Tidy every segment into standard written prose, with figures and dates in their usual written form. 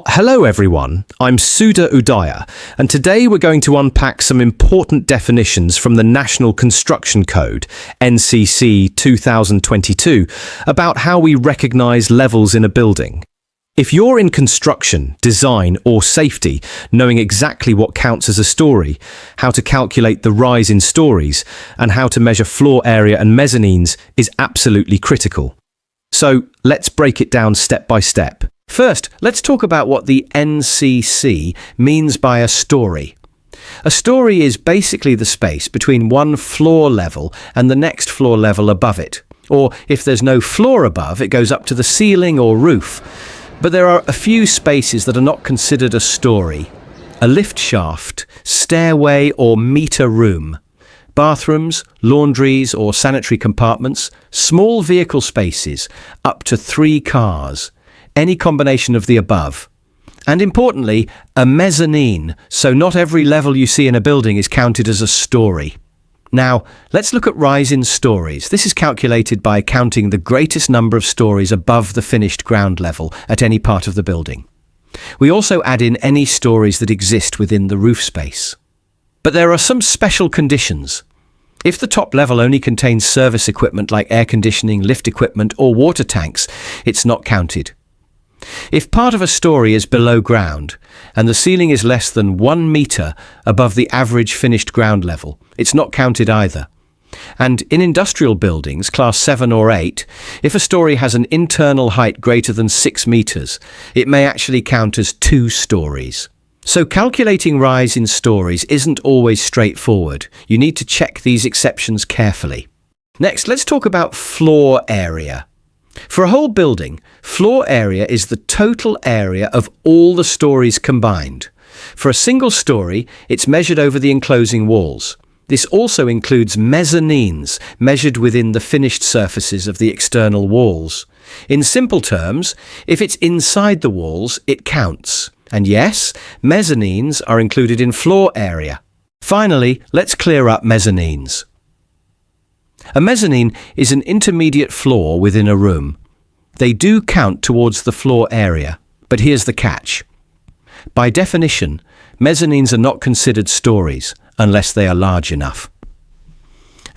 Hello everyone, I'm Suda Udaya, and today we're going to unpack some important definitions from the National Construction Code, NCC 2022, about how we recognize levels in a building. If you're in construction, design or safety, knowing exactly what counts as a story, how to calculate the rise in stories, and how to measure floor area and mezzanines is absolutely critical. So let's break it down step by step. First, let's talk about what the NCC means by a story. A story is basically the space between one floor level and the next floor level above it. Or if there's no floor above, it goes up to the ceiling or roof. But there are a few spaces that are not considered a story. A lift shaft, stairway or meter room. Bathrooms, laundries or sanitary compartments, small vehicle spaces, up to 3 cars. Any combination of the above. And importantly, a mezzanine, so not every level you see in a building is counted as a story. Now, let's look at rise in stories. This is calculated by counting the greatest number of stories above the finished ground level at any part of the building. We also add in any stories that exist within the roof space. But there are some special conditions. If the top level only contains service equipment like air conditioning, lift equipment, or water tanks, it's not counted. If part of a story is below ground and the ceiling is less than 1 meter above the average finished ground level, it's not counted either. And in industrial buildings, class 7 or 8, if a story has an internal height greater than 6 meters, it may actually count as 2 stories. So calculating rise in stories isn't always straightforward. You need to check these exceptions carefully. Next, let's talk about floor area. For a whole building, floor area is the total area of all the stories combined. For a single story, it's measured over the enclosing walls. This also includes mezzanines, measured within the finished surfaces of the external walls. In simple terms, if it's inside the walls, it counts. And yes, mezzanines are included in floor area. Finally, let's clear up mezzanines. A mezzanine is an intermediate floor within a room. They do count towards the floor area, but here's the catch. By definition, mezzanines are not considered stories unless they are large enough.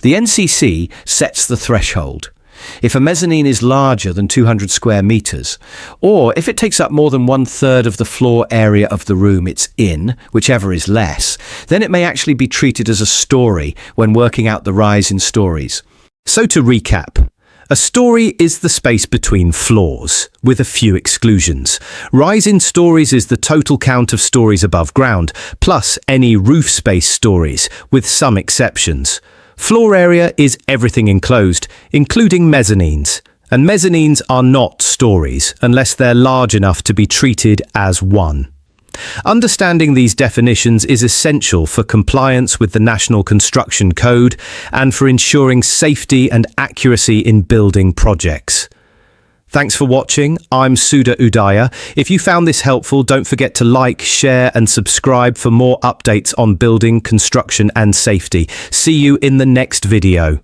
The NCC sets the threshold. If a mezzanine is larger than 200 square meters, or if it takes up more than 1/3 of the floor area of the room it's in, whichever is less, then it may actually be treated as a story when working out the rise in stories. So to recap, a story is the space between floors, with a few exclusions. Rise in stories is the total count of stories above ground, plus any roof space stories, with some exceptions. Floor area is everything enclosed, including mezzanines. And mezzanines are not stories, unless they're large enough to be treated as one. Understanding these definitions is essential for compliance with the National Construction Code and for ensuring safety and accuracy in building projects. Thanks for watching. I'm Suda Udaya. If you found this helpful, don't forget to like, share and subscribe for more updates on building, construction and safety. See you in the next video.